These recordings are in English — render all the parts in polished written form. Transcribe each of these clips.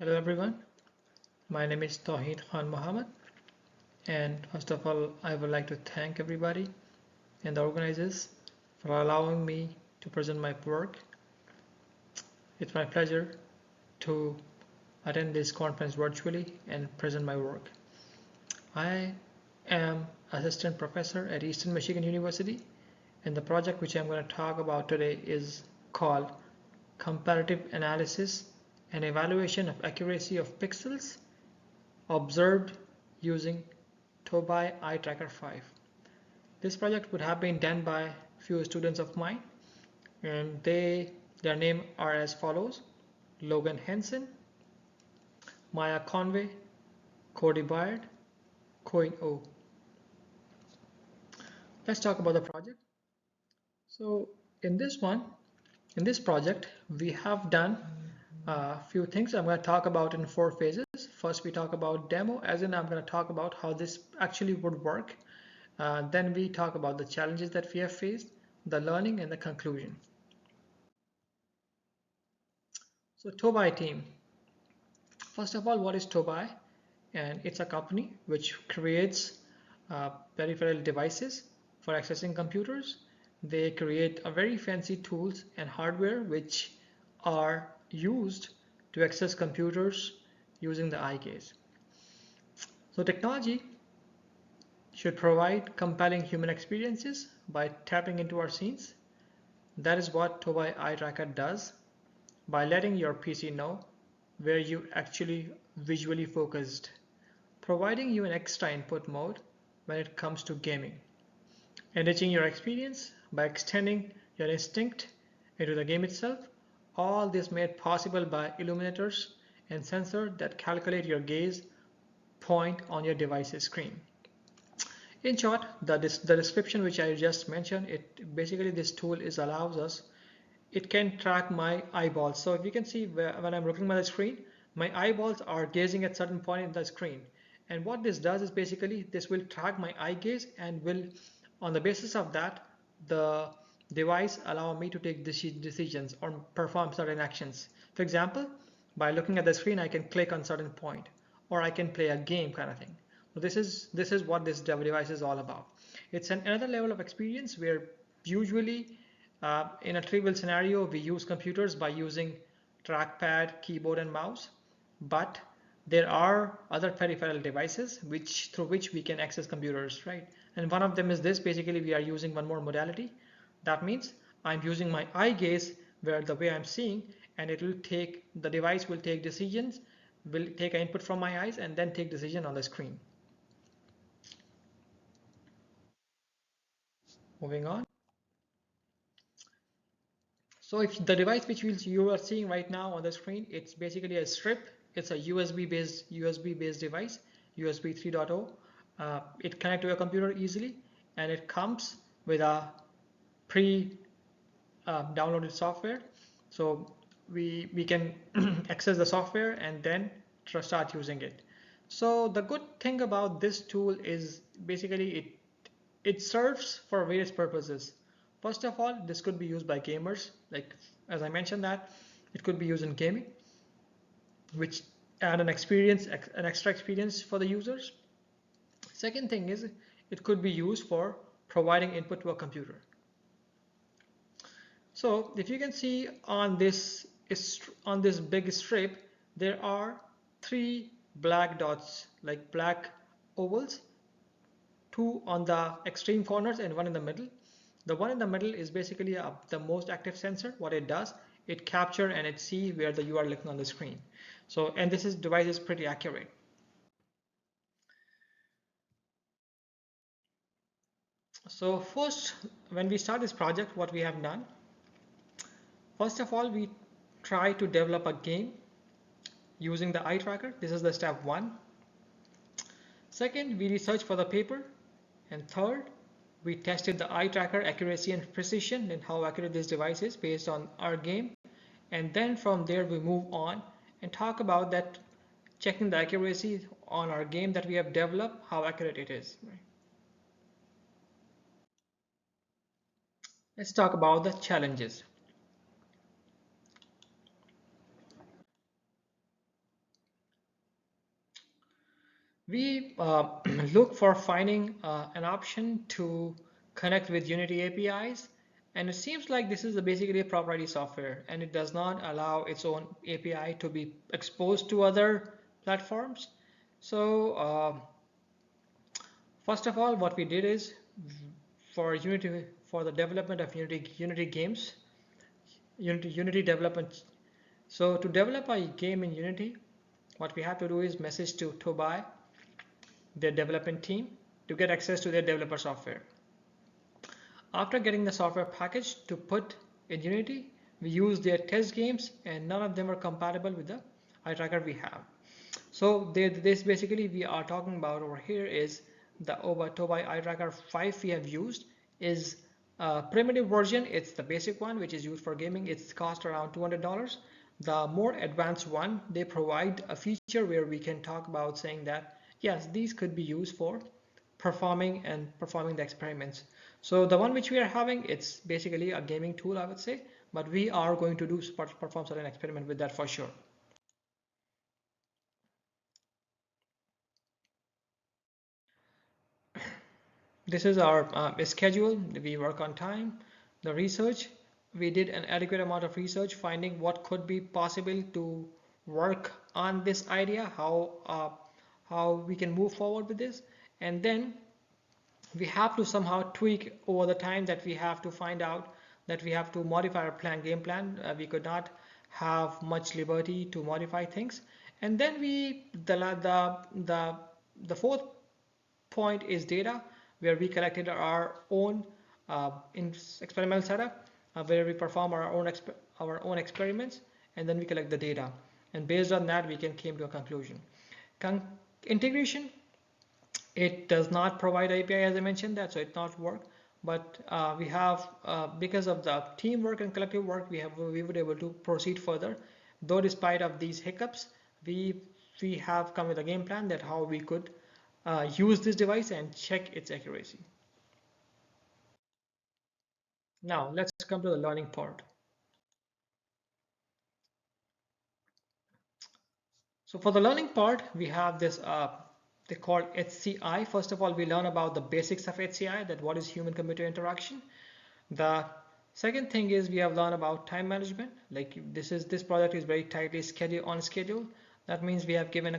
Hello everyone, my name is Tawheed Khan Mohammed, and first of all I would like to thank everybody and the organizers for allowing me to present my work. It's my pleasure to attend this conference virtually and present my work. I am assistant professor at Eastern Michigan University, and the project which I'm going to talk about today is called Comparative Analysis and Evaluation of Accuracy of Pixels observed using Tobii Eye Tracker 5. This project would have been done by a few students of mine, and their name are as follows: Logan Henson, Maya Conway, Cody Byard, Coin O. Let's talk about the project. So in this project, we have done a few things I'm going to talk about in 4 phases. First, we talk about demo, as in I'm going to talk about how this actually would work. Then we talk about the challenges that we have faced, the learning, and the conclusion. So Tobii team. First of all, what is Tobii? And it's a company which creates peripheral devices for accessing computers. They create a very fancy tools and hardware which are used to access computers using the eye gaze. So technology should provide compelling human experiences by tapping into our scenes. That is what Tobii Eye Tracker does by letting your PC know where you actually visually focused, providing you an extra input mode when it comes to gaming, enriching your experience by extending your instinct into the game itself. All this made possible by illuminators and sensors that calculate your gaze point on your device's screen. In short, the description which I just mentioned, this tool allows us, it can track my eyeballs. So if you can see when I'm looking at the screen, my eyeballs are gazing at certain point in the screen. And what this does is basically this will track my eye gaze and will, on the basis of that, the device allow me to take decisions or perform certain actions. For example, by looking at the screen, I can click on certain point, or I can play a game kind of thing. So this is what this device is all about. It's another level of experience where usually in a trivial scenario we use computers by using trackpad, keyboard, and mouse, but there are other peripheral devices through which we can access computers, right? And one of them is this. Basically, we are using one more modality. That means I'm using my eye gaze where the way I'm seeing, and the device will take decisions, will take an input from my eyes and then take decision on the screen. Moving on. So if the device which you are seeing right now on the screen, it's basically a strip. It's a USB based device, USB 3.0. It connects to your computer easily, and it comes with a pre downloaded software. So we can access the software and then start using it. So the good thing about this tool is basically it serves for various purposes. First of all, this could be used by gamers, like as I mentioned that it could be used in gaming, which add an extra experience for the users. Second thing is it could be used for providing input to a computer. So if you can see on this big strip, there are 3 black dots, like black ovals, 2 on the extreme corners and 1 in the middle. The one in the middle is basically the most active sensor. What it does, it captures and it sees where you are looking on the screen. So, and this device is pretty accurate. So first, when we start this project, what we have done, first of all, we try to develop a game using the eye tracker. This is the step 1. Second, we research for the paper. And third, we tested the eye tracker accuracy and precision and how accurate this device is based on our game. And then from there we move on and talk about that, checking the accuracy on our game that we have developed, how accurate it is. Let's talk about the challenges. We look for finding an option to connect with Unity APIs, and it seems like this is basically a proprietary software, and it does not allow its own API to be exposed to other platforms. So first of all, what we did is for Unity, for the development of Unity games, Unity development. So to develop a game in Unity, what we have to do is message to Tobii, their development team, to get access to their developer software. After getting the software package to put in Unity, we use their test games, and none of them are compatible with the eye we have. So this basically we are talking about over here is the Tobii eye 5 we have used is a primitive version. It's the basic one which is used for gaming. It's cost around $200. The more advanced one, they provide a feature where we can talk about saying that yes, these could be used for performing the experiments. So the one which we are having, it's basically a gaming tool, I would say, but we are going to do perform certain experiment with that for sure. This is our schedule. We work on time. The research, we did an adequate amount of research finding what could be possible to work on this idea, how we can move forward with this, and then we have to somehow tweak over the time that we have to find out that we have to modify our game plan. We could not have much liberty to modify things, and then the fourth point is data, where we collected our own experimental setup, where we perform our own experiments, and then we collect the data, and based on that we can came to a conclusion. Integration, it does not provide API, as I mentioned that, so it not work. But we have, because of the teamwork and collective work, we were able to proceed further. Though despite of these hiccups, we have come with a game plan that how we could use this device and check its accuracy. Now let's come to the learning part. So for the learning part, we have this they call HCI. First of all, we learn about the basics of HCI, that what is human-computer interaction. The second thing is we have learned about time management. Like this project is very tightly on schedule. That means we have given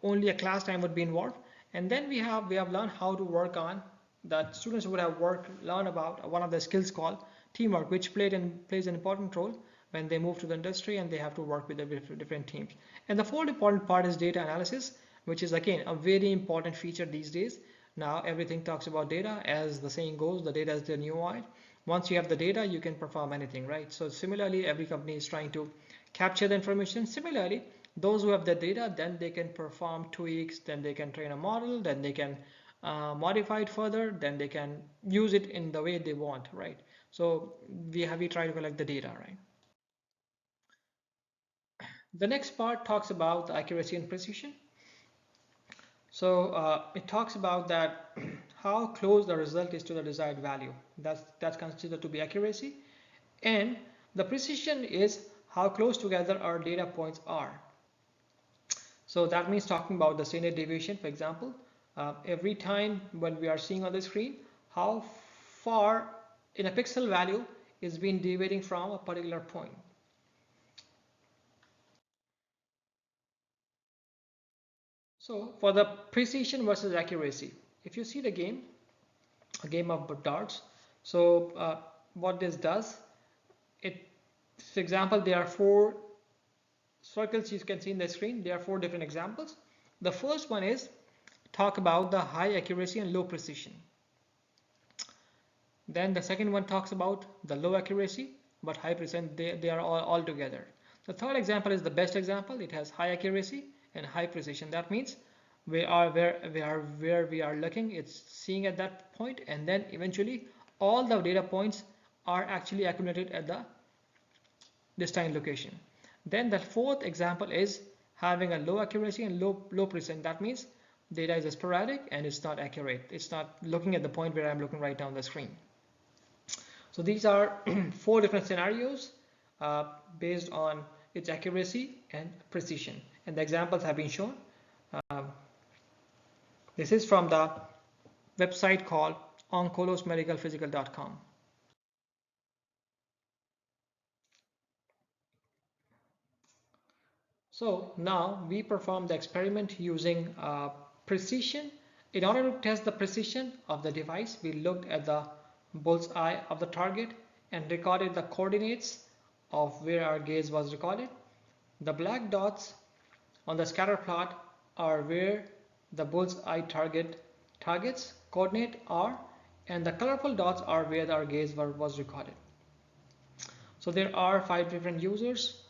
only a class time would be involved, and then we have learned how to work on, that students would have learned about one of the skills called teamwork, which plays an important role when they move to the industry and they have to work with the different teams. And the fourth important part is data analysis, which is again a very important feature these days. Now everything talks about data. As the saying goes, the data is the new oil. Once you have the data, you can perform anything, right? So similarly, every company is trying to capture the information. Similarly, those who have the data, then they can perform tweaks, then they can train a model, then they can modify it further, then they can use it in the way they want, right? So we try to collect the data, right? The next part talks about the accuracy and precision. So it talks about that how close the result is to the desired value. That's considered to be accuracy, and the precision is how close together our data points are. So that means talking about the standard deviation, for example, every time when we are seeing on the screen, how far in a pixel value is being deviating from a particular point. So for the precision versus accuracy, if you see the game, a game of darts, so what this does, for example, there are four circles you can see in the screen. There are four different examples. The first one is talk about the high accuracy and low precision. Then the second one talks about the low accuracy but high precision. They are all together. The third example is the best example. It has high accuracy and high precision. That means we are where we are looking. It's seeing at that point, and then eventually all the data points are actually accumulated at the destined location. Then the fourth example is having a low accuracy and low precision. That means data is sporadic and it's not accurate. It's not looking at the point where I'm looking right now on the screen. So these are four different scenarios based on its accuracy and precision. and the examples have been shown. This is from the website called oncolosmedicalphysical.com. So now we perform the experiment using precision. In order to test the precision of the device, we looked at the bull's eye of the target and recorded the coordinates of where our gaze was recorded. The black dots on the scatter plot are where the bull's eye targets coordinate are, and the colorful dots are where our gaze was recorded. So there are 5 different users.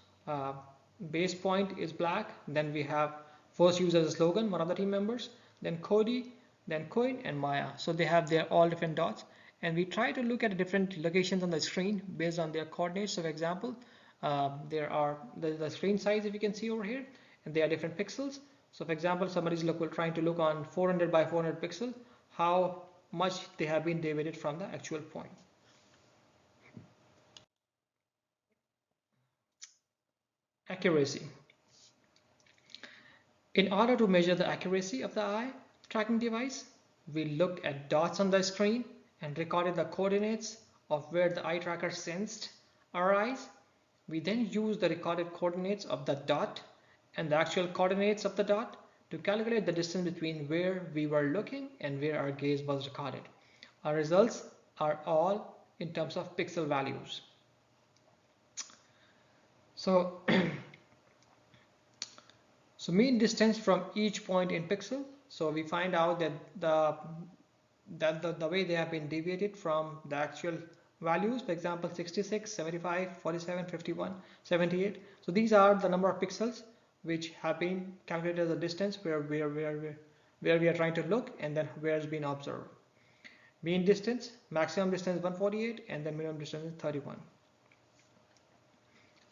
Base point is black. Then we have first user as a slogan, one of the team members, then Cody, then Coin, and Maya. So they have their all different dots, and we try to look at different locations on the screen based on their coordinates. So for example, there are the screen size, if you can see over here, and they are different pixels. So for example, somebody's trying to look on 400 by 400 pixel, how much they have been deviated from the actual point. Accuracy. In order to measure the accuracy of the eye tracking device, we looked at dots on the screen and recorded the coordinates of where the eye tracker sensed our eyes. We then used the recorded coordinates of the dot and the actual coordinates of the dot to calculate the distance between where we were looking and where our gaze was recorded. Our results are all in terms of pixel values. So mean distance from each point in pixel. So we find out that the way they have been deviated from the actual values, for example 66, 75, 47, 51, 78. So these are the number of pixels which have been calculated as a distance where we are trying to look, and then where has been observed. Mean distance, maximum distance 148, and then minimum distance is 31.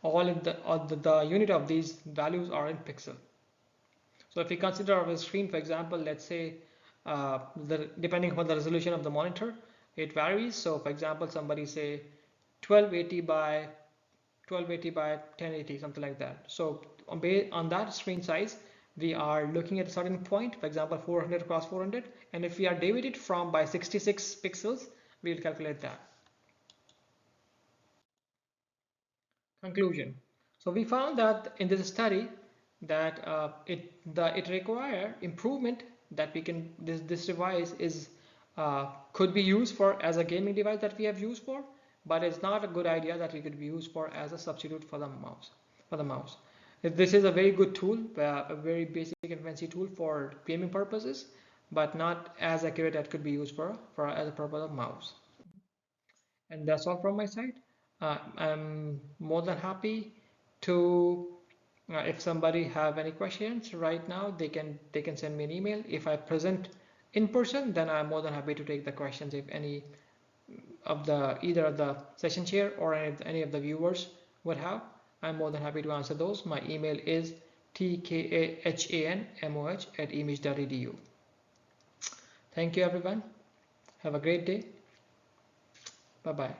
All in the unit of these values are in pixel. So if we consider our screen, for example, let's say depending upon the resolution of the monitor, it varies. So for example, somebody say 1280 by 1080, something like that. So on that screen size, we are looking at a certain point, for example 400 cross 400, and if we are deviated from by 66 pixels, we will calculate that. Conclusion. So we found that in this study that it require improvement, that we can this device is could be used for as a gaming device that we have used for, but it's not a good idea that it could be used for as a substitute for the mouse. This is a very good tool, a very basic and fancy tool for gaming purposes, but not as accurate that could be used for as a purpose of mouse. And that's all from my side. I'm more than happy to if somebody have any questions right now, they can send me an email. If I present in person, then I'm more than happy to take the questions if any of either of the session chair or any of the viewers would have. I'm more than happy to answer those. My email is tkahanmoh@image.edu. Thank you everyone. Have a great day. Bye bye.